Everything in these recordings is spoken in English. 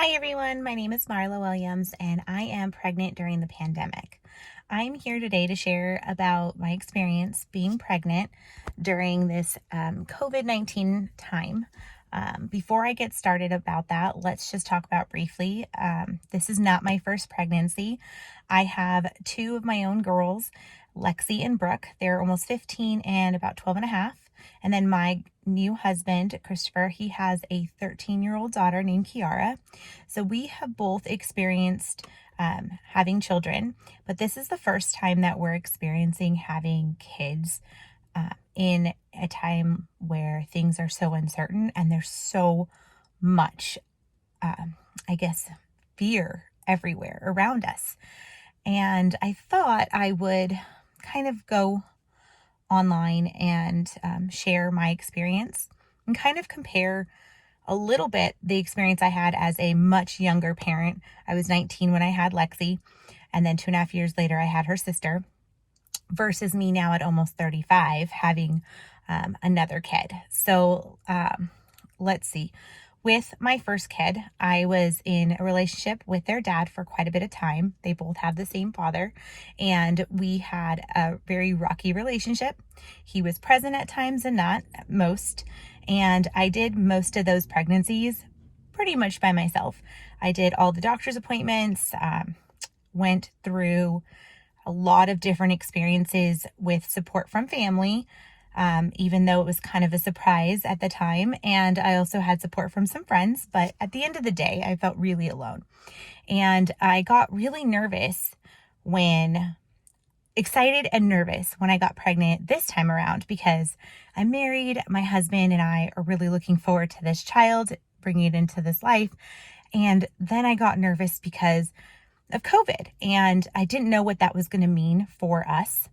Hi everyone, my name is Marla Williams and I am pregnant during the pandemic. I'm here today to share about my experience being pregnant during this COVID-19 time. Before I get started about that, let's just talk about briefly. This is not my first pregnancy. I have two of my own girls, Lexi and Brooke. They're almost 15 and about 12 and a half. And then my new husband, Christopher, he has a 13-year-old daughter named Kiara. So we have both experienced having children, but this is the first time that we're experiencing having kids in a time where things are so uncertain and there's so much, fear everywhere around us. And I thought I would kind of go online and share my experience and kind of compare a little bit the experience I had as a much younger parent. I was 19 when I had Lexi, and then 2.5 years later I had her sister, versus me now at almost 35 having another kid. So let's see. With my first kid, I was in a relationship with their dad for quite a bit of time. They both have the same father, and we had a very rocky relationship. He was present at times and not most, and I did most of those pregnancies pretty much by myself. I did all the doctor's appointments, went through a lot of different experiences with support from family, even though it was kind of a surprise at the time. And I also had support from some friends, but at the end of the day, I felt really alone. And I got really excited and nervous when I got pregnant this time around, because I'm married. My husband and I are really looking forward to this child, bringing it into this life. And then I got nervous because of COVID, and I didn't know what that was going to mean for us.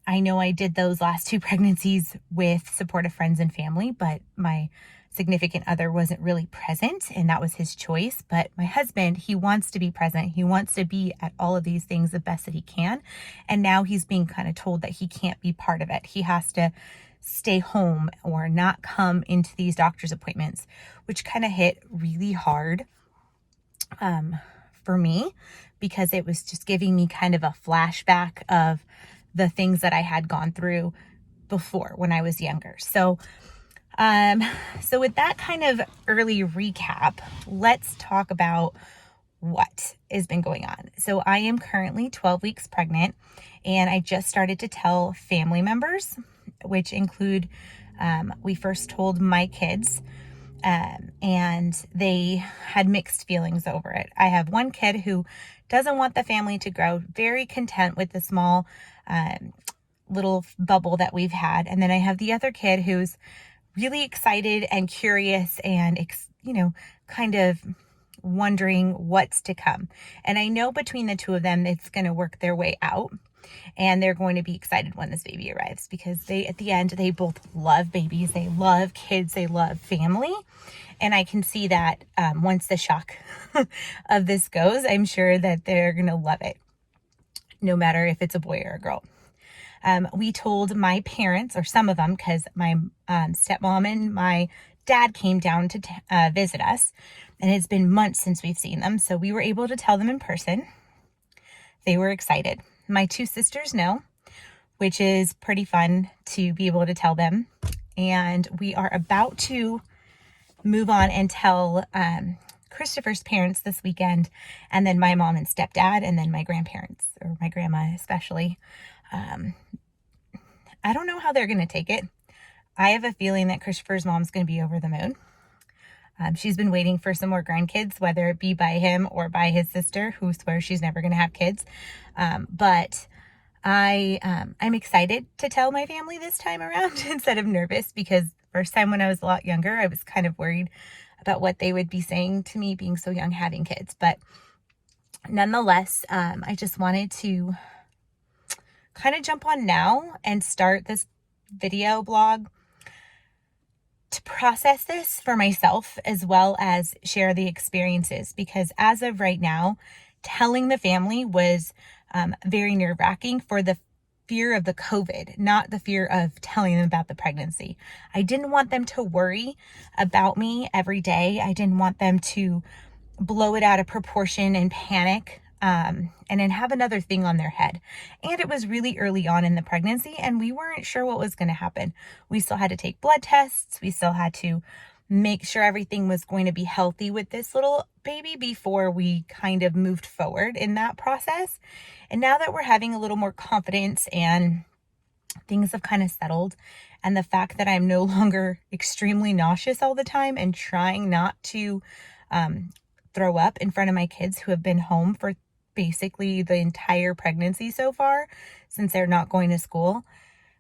I know I did those last two pregnancies with supportive friends and family, but my significant other wasn't really present, and that was his choice. But my husband, he wants to be present. He wants to be at all of these things the best that he can. And now he's being kind of told that he can't be part of it. He has to stay home or not come into these doctor's appointments, which kind of hit really hard for me, because it was just giving me kind of a flashback of the things that I had gone through before when I was younger. So with that kind of early recap, let's talk about what has been going on. So I am currently 12 weeks pregnant, and I just started to tell family members, which include, we first told my kids, and they had mixed feelings over it. I have one kid who doesn't want the family to grow, very content with the small little bubble that we've had. And then I have the other kid who's really excited and curious and, kind of wondering what's to come. And I know between the two of them, it's going to work their way out. And they're going to be excited when this baby arrives, because at the end, they both love babies. They love kids. They love family. And I can see that once the shock of this goes, I'm sure that they're going to love it, no matter if it's a boy or a girl. We told my parents, or some of them, because my stepmom and my dad came down to visit us, and it's been months since we've seen them. So we were able to tell them in person. They were excited. My two sisters know, which is pretty fun to be able to tell them. And we are about to move on and tell Christopher's parents this weekend, and then my mom and stepdad, and then my grandparents, or my grandma especially. I don't know how they're going to take it. I have a feeling that Christopher's mom's going to be over the moon. She's been waiting for some more grandkids, whether it be by him or by his sister, who swears she's never going to have kids. But I'm excited to tell my family this time around instead of nervous, because first time when I was a lot younger, I was kind of worried about what they would be saying to me being so young having kids. But nonetheless, I just wanted to kind of jump on now and start this video blog to process this for myself, as well as share the experiences, because as of right now, telling the family was very nerve-wracking for the fear of the COVID, not the fear of telling them about the pregnancy. I didn't want them to worry about me every day. I didn't want them to blow it out of proportion and panic, and then have another thing on their head. And it was really early on in the pregnancy, and we weren't sure what was going to happen. We still had to take blood tests. We still had to make sure everything was going to be healthy with this little baby before we kind of moved forward in that process. And now that we're having a little more confidence and things have kind of settled, and the fact that I'm no longer extremely nauseous all the time and trying not to throw up in front of my kids who have been home for basically the entire pregnancy so far, since they're not going to school,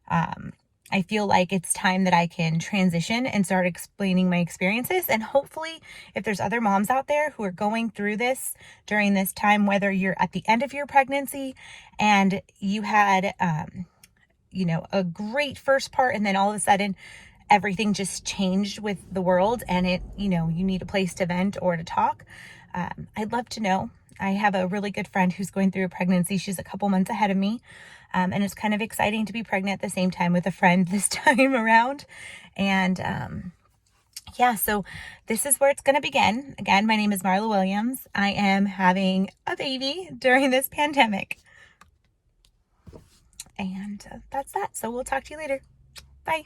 I feel like it's time that I can transition and start explaining my experiences. And hopefully, if there's other moms out there who are going through this during this time, whether you're at the end of your pregnancy and you had, a great first part, and then all of a sudden everything just changed with the world, and you need a place to vent or to talk. I'd love to know. I have a really good friend who's going through a pregnancy. She's a couple months ahead of me. And it's kind of exciting to be pregnant at the same time with a friend this time around. And so this is where it's going to begin. Again, my name is Marla Williams. I am having a baby during this pandemic. And that's that. So we'll talk to you later. Bye.